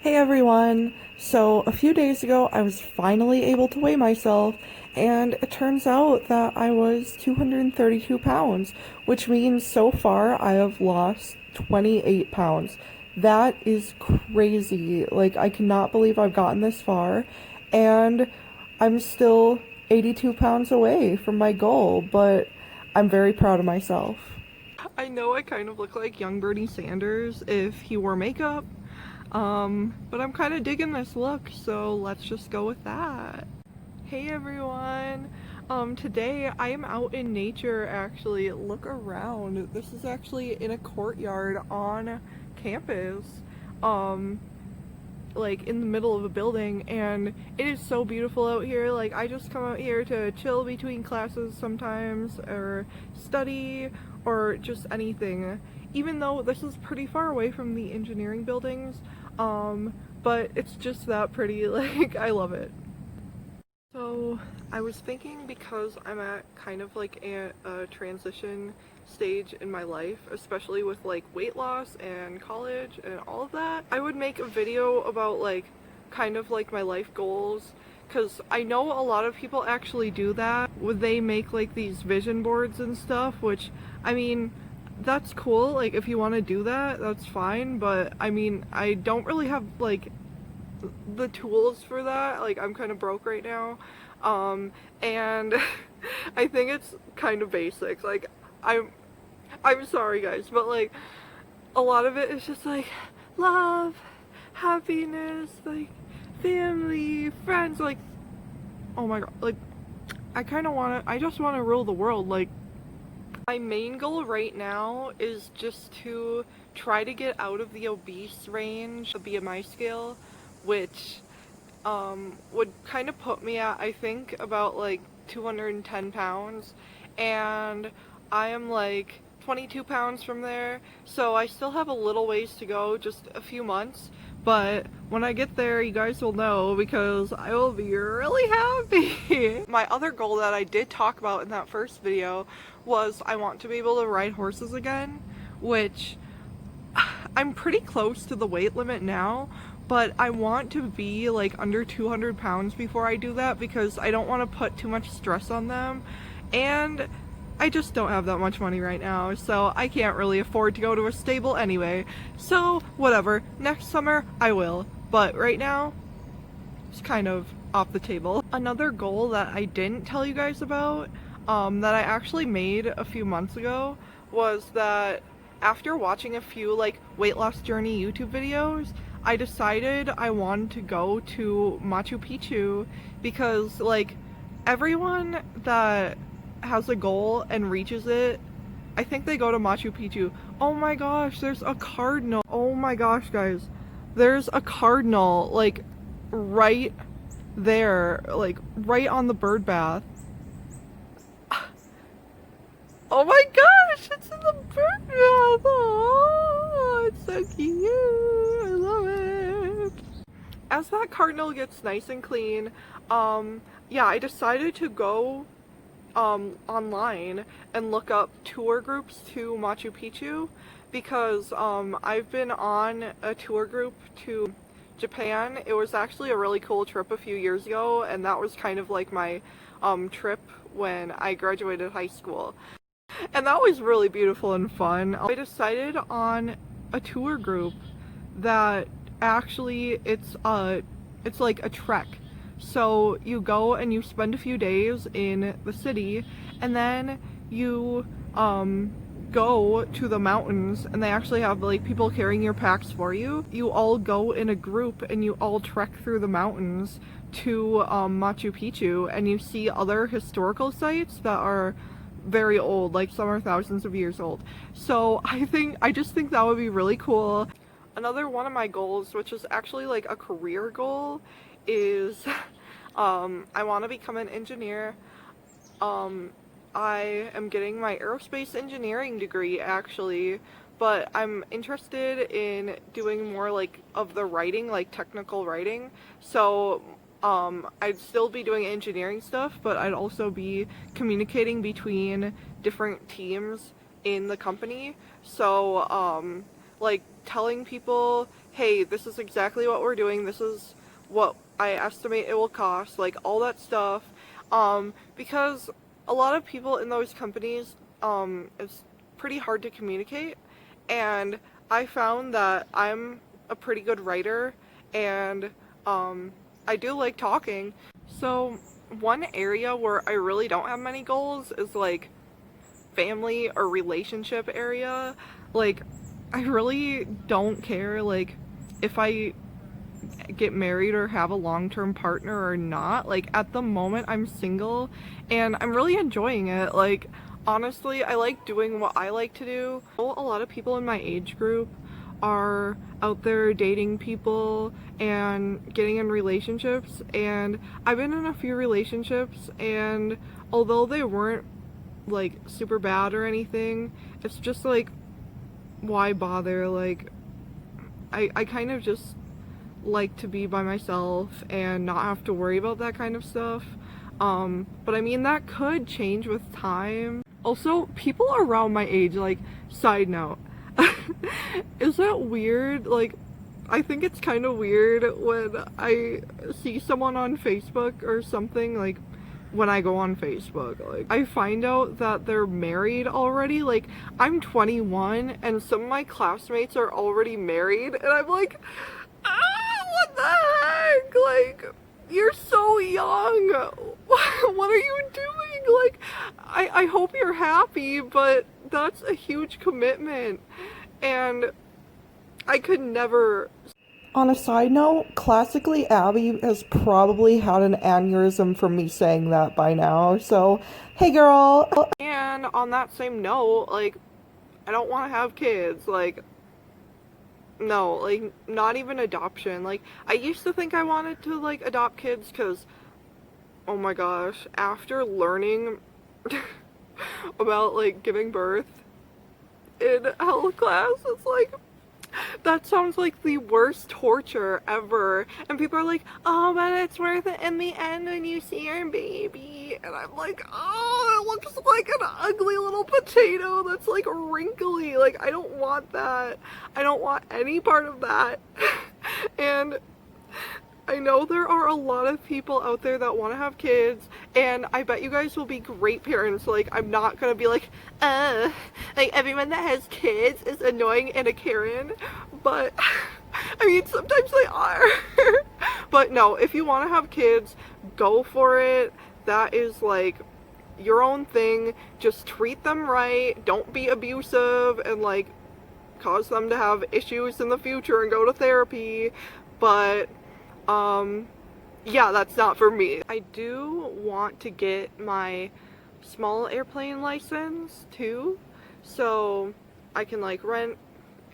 Hey everyone! So, a few days ago, I was finally able to weigh myself, and it turns out that I was 232 pounds, which means so far I have lost 28 pounds. That is crazy. Like, I cannot believe I've gotten this far, and I'm still 82 pounds away from my goal, but I'm very proud of myself. I know I kind of look like young Bernie Sanders if he wore makeup, but I'm kind of digging this look, so let's just go with that. Hey everyone! Today I am out in nature actually. Look around. This is actually in a courtyard on campus. Um, like in the middle of a building, and it is so beautiful out here. Like, I just come out here to chill between classes sometimes, or study, or just anything, even though this is pretty far away from the engineering buildings. But it's just that pretty. Like, I love it. So I was thinking, because I'm at kind of like a transition stage in my life, especially with like weight loss and college and all of that, I would make a video about like kind of like my life goals, because I know a lot of people actually do that. Would they make like these vision boards and stuff, which, I mean, that's cool. Like, if you want to do that, that's fine, but I mean, I don't really have like the tools for that. Like, I'm kind of broke right now, and I think it's kind of basic. Like, I'm I'm sorry guys, but like a lot of it is just like love, happiness, like family, friends. Like, oh my god, like I just want to rule the world. Like, my main goal right now is just to try to get out of the obese range, the BMI scale, which would kind of put me at, I think, about like 210 pounds, and I am like 22 pounds from there, so I still have a little ways to go, just a few months, but when I get there, you guys will know, because I will be really happy. My other goal that I did talk about in that first video was I want to be able to ride horses again, which I'm pretty close to the weight limit now, but I want to be like under 200 pounds before I do that, because I don't want to put too much stress on them, and I just don't have that much money right now, so I can't really afford to go to a stable anyway. So whatever, next summer I will, but right now it's kind of off the table. Another goal that I didn't tell you guys about, that I actually made a few months ago, was that after watching a few like weight loss journey YouTube videos, I decided I wanted to go to Machu Picchu, because like everyone that has a goal and reaches it, I think they go to Machu Picchu. Oh my gosh, there's a cardinal. Oh my gosh, guys. There's a cardinal, like, right there, like, right on the bird bath. Oh my gosh, it's in the bird bath. Oh, it's so cute. I love it. As that cardinal gets nice and clean, yeah, I decided to go online and look up tour groups to Machu Picchu, because I've been on a tour group to Japan. It was actually a really cool trip a few years ago, and that was kind of like my trip when I graduated high school. And that was really beautiful and fun. I decided on a tour group that actually it's like a trek. So you go and you spend a few days in the city, and then you go to the mountains, and they actually have like people carrying your packs for you. You all go in a group and you all trek through the mountains to Machu Picchu, and you see other historical sites that are very old, like some are thousands of years old. So I just think that would be really cool. Another one of my goals, which is actually like a career goal, is I want to become an engineer. I am getting my aerospace engineering degree actually, but I'm interested in doing more like of the writing, like technical writing. So I'd still be doing engineering stuff, but I'd also be communicating between different teams in the company. So like telling people, hey, this is exactly what we're doing, this is what I estimate it will cost, like all that stuff. Because a lot of people in those companies, it's pretty hard to communicate, and I found that I'm a pretty good writer, and I do like talking. So one area where I really don't have many goals is like family or relationship area. Like, I really don't care like if I get married or have a long-term partner or not. Like, at the moment I'm single and I'm really enjoying it. Like, honestly, I like doing what I like to do. A lot of people in my age group are out there dating people and getting in relationships, and I've been in a few relationships, and although they weren't like super bad or anything, it's just like, why bother? Like, I kind of just like to be by myself and not have to worry about that kind of stuff. But I mean, that could change with time. Also, people around my age, like, side note, is that weird? Like, I think it's kind of weird when I see someone on Facebook or something, like, when I go on Facebook, like, I find out that they're married already. Like, I'm 21 and some of my classmates are already married, and I'm like, what the heck? Like, you're so young. What are you doing? Like, I hope you're happy, but that's a huge commitment. And I could never. On a side note, classically, Abby has probably had an aneurysm from me saying that by now. So, hey girl. And on that same note, like, I don't want to have kids. Like, no, like, not even adoption. Like, I used to think I wanted to, like, adopt kids because, oh my gosh, after learning about, like, giving birth in health class, it's like, that sounds like the worst torture ever. And people are like, oh, but it's worth it in the end when you see your baby. And I'm like, oh, it looks like an ugly little potato that's like wrinkly. Like, I don't want that. I don't want any part of that. And I know there are a lot of people out there that want to have kids, and I bet you guys will be great parents. Like, I'm not gonna be like everyone that has kids is annoying and a Karen, but I mean, sometimes they are. But no, if you want to have kids, go for it. That is like your own thing. Just treat them right. Don't be abusive and like cause them to have issues in the future and go to therapy. But yeah, that's not for me. I do want to get my small airplane license too, so I can like rent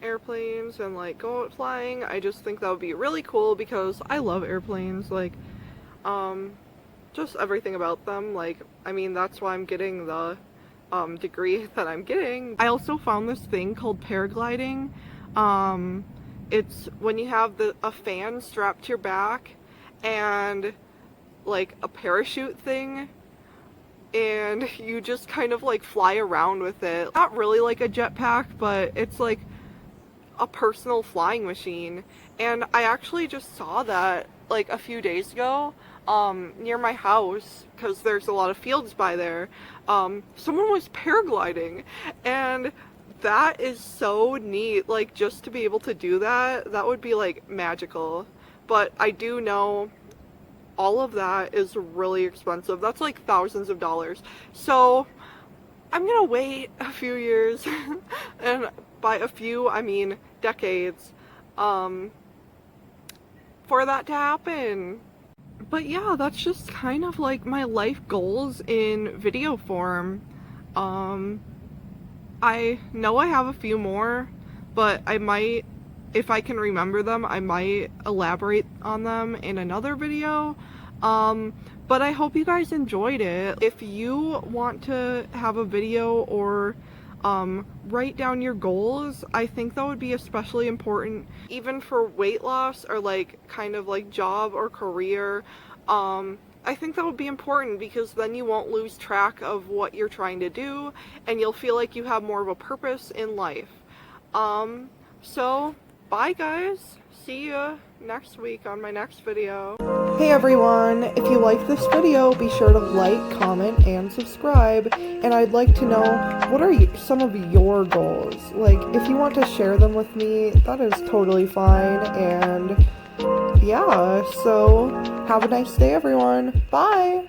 airplanes and like go out flying. I just think that would be really cool because I love airplanes, like, just everything about them. Like, I mean, that's why I'm getting the degree that I'm getting. I also found this thing called paragliding. It's when you have a fan strapped to your back and like a parachute thing, and you just kind of like fly around with it. Not really like a jetpack, but it's like a personal flying machine. And I actually just saw that like a few days ago near my house, because there's a lot of fields by there. Someone was paragliding, and that is so neat. Like, just to be able to do that, that would be like magical. But I do know all of that is really expensive. That's like thousands of dollars. So I'm gonna wait a few years, and by a few I mean decades, for that to happen. But yeah, that's just kind of like my life goals in video form. I know I have a few more, but I might, if I can remember them, I might elaborate on them in another video. But I hope you guys enjoyed it. If you want to have a video or write down your goals, I think that would be especially important, even for weight loss or like kind of like job or career. I think that would be important because then you won't lose track of what you're trying to do, and you'll feel like you have more of a purpose in life. So bye guys. See you next week on my next video. Hey everyone, if you like this video, be sure to like, comment, and subscribe. And I'd like to know, what are some of your goals? Like, if you want to share them with me, that is totally fine. And yeah, so have a nice day everyone. Bye!